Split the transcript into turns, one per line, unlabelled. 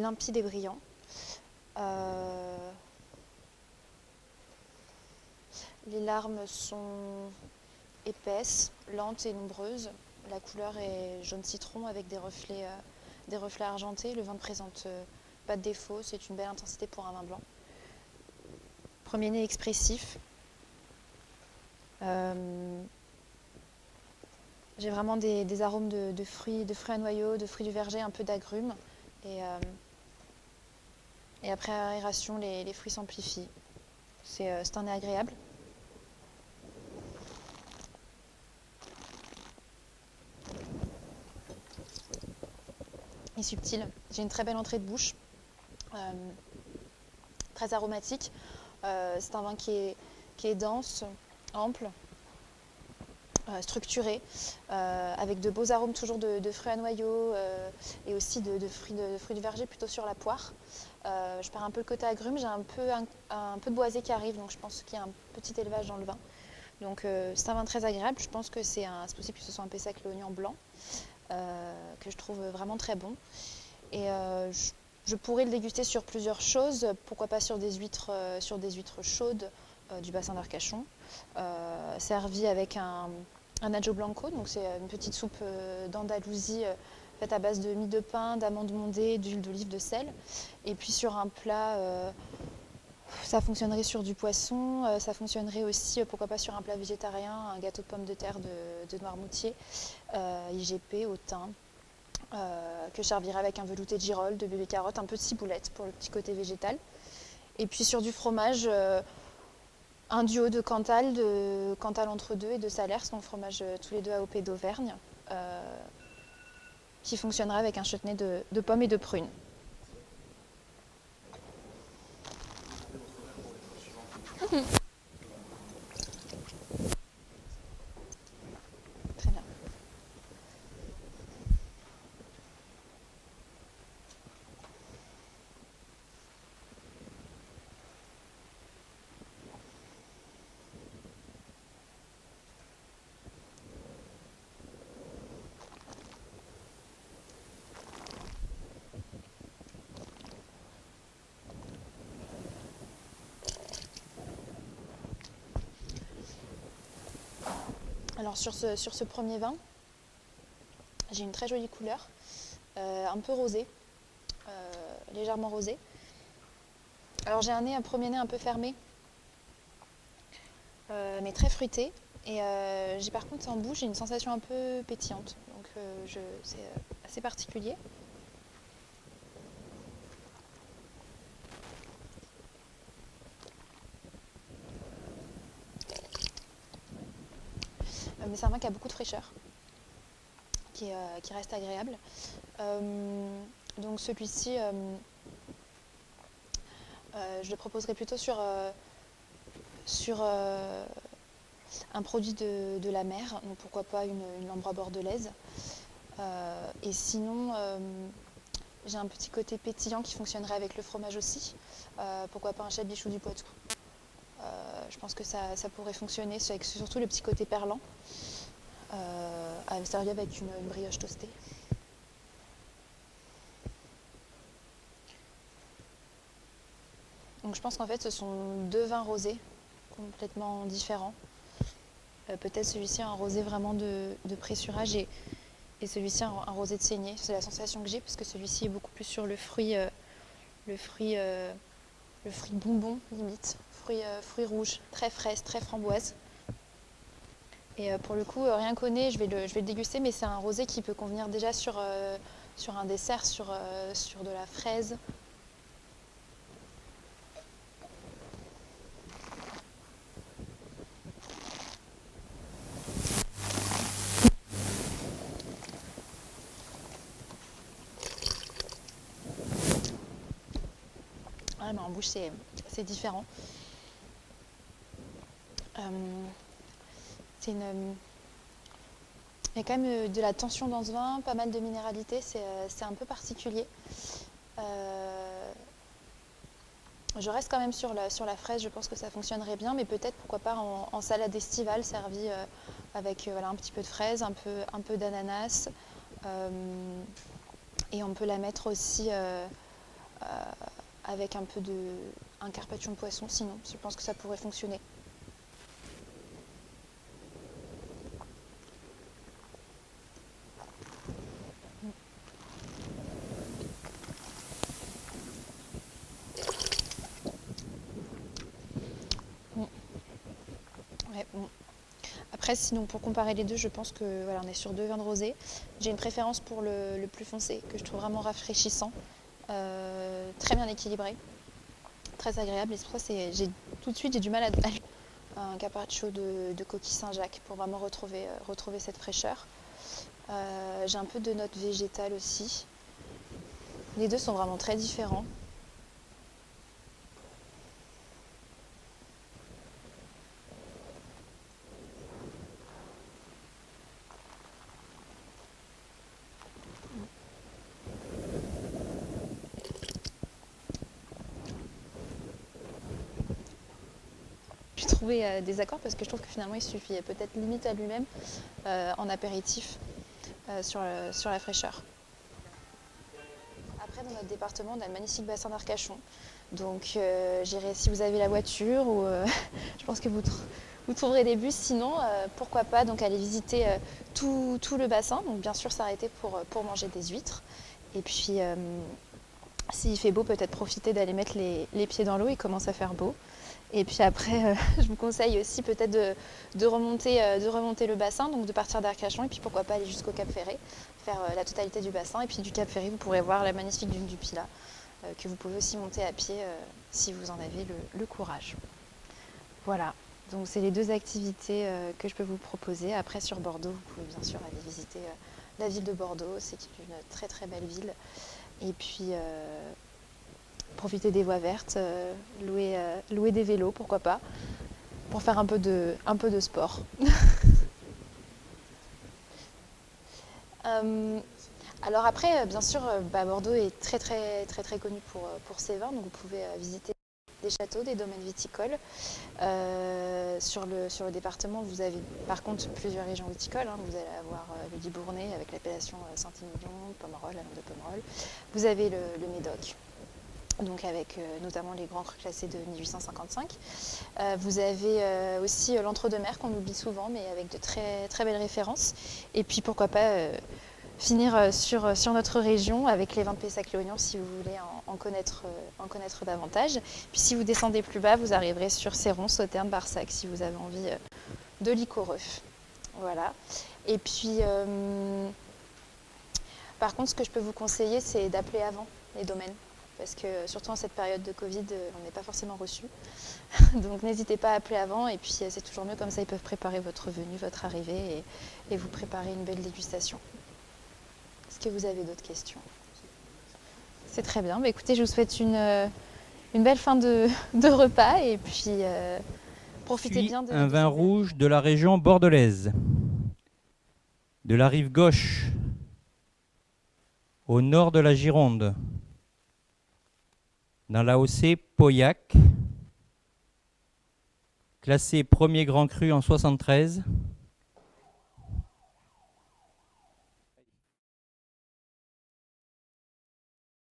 limpide et brillant. Les larmes sont épaisses, lentes et nombreuses. La couleur est jaune citron avec des reflets argentés. Le vin ne présente pas de défaut, c'est une belle intensité pour un vin blanc. Premier nez expressif. J'ai vraiment des arômes de fruits à noyaux, de fruits du verger, un peu d'agrumes. Et après aération, les fruits s'amplifient. C'est un nez agréable. Et subtil. J'ai une très belle entrée de bouche, très aromatique. C'est un vin qui est dense, ample, structuré, avec de beaux arômes toujours de fruits à noyaux et aussi de fruits du verger plutôt sur la poire. Je perds un peu le côté agrume, j'ai un peu de boisé qui arrive, donc je pense qu'il y a un petit élevage dans le vin. Donc c'est un vin très agréable, je pense que c'est possible que ce soit un Pessac léognan blanc, que je trouve vraiment très bon. Et je pourrais le déguster sur plusieurs choses, pourquoi pas sur des huîtres chaudes du bassin d'Arcachon, servi avec un ajo blanco, donc c'est une petite soupe d'Andalousie faite à base de mie de pain, d'amandes mondées, d'huile d'olive, de sel. Et puis sur un plat, ça fonctionnerait sur du poisson, ça fonctionnerait aussi, pourquoi pas sur un plat végétarien, un gâteau de pommes de terre de Noirmoutier, IGP au thym. Que je servirai avec un velouté de girolles, de bébé carotte, un peu de ciboulette pour le petit côté végétal. Et puis sur du fromage, un duo de Cantal entre deux et de Salers, donc fromage tous les deux AOP d'Auvergne, qui fonctionnera avec un chutney de pommes et de prunes. Très bien. Alors sur ce premier vin, j'ai une très jolie couleur, un peu rosée, légèrement rosée. Alors j'ai un premier nez un peu fermé, mais très fruité. Et j'ai par contre en bouche, j'ai une sensation un peu pétillante, donc c'est assez particulier. Mais c'est un vin qui a beaucoup de fraîcheur, qui reste agréable. Donc celui-ci, je le proposerai plutôt sur un produit de la mer, donc pourquoi pas une Lambrois bordelaise. Et sinon, j'ai un petit côté pétillant qui fonctionnerait avec le fromage aussi. Pourquoi pas un chabichou du Poitou. Je pense que ça pourrait fonctionner, avec surtout le petit côté perlant, servi avec une brioche toastée. Donc je pense qu'en fait ce sont deux vins rosés complètement différents. Peut-être celui-ci un rosé vraiment de pressurage et celui-ci un rosé de saignée. C'est la sensation que j'ai parce que celui-ci est beaucoup plus sur le fruit bonbon limite, fruit rouge, très fraise, très framboise. Et pour le coup, rien qu'au nez, je vais le déguster, mais c'est un rosé qui peut convenir déjà sur un dessert, sur de la fraise. Ouais, mais en bouche, c'est différent. Il y a quand même de la tension dans ce vin, pas mal de minéralité, c'est un peu particulier. Je reste quand même sur la fraise, je pense que ça fonctionnerait bien, mais peut-être pourquoi pas en salade estivale servie avec un petit peu de fraise, un peu d'ananas. Et on peut la mettre aussi avec un carpaccio de poisson. Sinon, je pense que ça pourrait fonctionner. Ouais, bon. Après, sinon, pour comparer les deux, je pense que voilà, on est sur deux vins de rosé. J'ai une préférence pour le plus foncé, que je trouve vraiment rafraîchissant, très bien équilibré, très agréable. Et c'est pour ça que tout de suite, j'ai du mal à un carpaccio de coquille Saint-Jacques pour vraiment retrouver cette fraîcheur. J'ai un peu de notes végétales aussi. Les deux sont vraiment très différents. J'ai trouvé des accords parce que je trouve que finalement il suffit peut-être limite à lui-même en apéritif sur la fraîcheur. Après, dans notre département, on a le magnifique bassin d'Arcachon. Donc, j'irai si vous avez la voiture ou je pense que vous trouverez des bus. Sinon, pourquoi pas donc aller visiter tout le bassin. Donc, bien sûr, s'arrêter pour manger des huîtres. Et puis, s'il fait beau, peut-être profiter d'aller mettre les pieds dans l'eau. Il commence à faire beau. Et puis après, je vous conseille aussi peut-être de remonter le bassin, donc de partir d'Arcachon et puis pourquoi pas aller jusqu'au Cap Ferré, faire la totalité du bassin. Et puis du Cap Ferré, vous pourrez voir la magnifique dune du Pilat, que vous pouvez aussi monter à pied si vous en avez le courage. Voilà, donc c'est les deux activités que je peux vous proposer. Après sur Bordeaux, vous pouvez bien sûr aller visiter la ville de Bordeaux, c'est une très très belle ville. Et puis profiter des voies vertes, louer des vélos, pourquoi pas, pour faire un peu de sport. Alors après, bien sûr, Bordeaux est très très très très connu pour ses vins, donc vous pouvez visiter des châteaux, des domaines viticoles. Sur le département, vous avez par contre plusieurs régions viticoles. Vous allez avoir le Libournais avec l'appellation Saint-Émilion, Pomerol, la Langue de Pomerol. Vous avez le Médoc, donc avec notamment les grands crus classés de 1855. Vous avez aussi l'entre-deux-mer qu'on oublie souvent, mais avec de très, très belles références. Et puis pourquoi pas finir sur notre région avec les vins de Pessac-Léognan si vous voulez en connaître davantage. Puis si vous descendez plus bas, vous arriverez sur Céron, Sauternes, Barsac si vous avez envie de liquoreux. Voilà. Et puis par contre, ce que je peux vous conseiller, c'est d'appeler avant les domaines. Parce que surtout en cette période de Covid, on n'est pas forcément reçu. Donc n'hésitez pas à appeler avant et puis c'est toujours mieux comme ça, ils peuvent préparer votre venue, votre arrivée et vous préparer une belle dégustation. Est-ce que vous avez d'autres questions? C'est très bien. Écoutez, je vous souhaite une belle fin de repas et puis profitez bien de
un vin rouge de la région bordelaise, de la rive gauche, au nord de la Gironde, dans l'AOC Pauillac, classé premier grand cru en 73,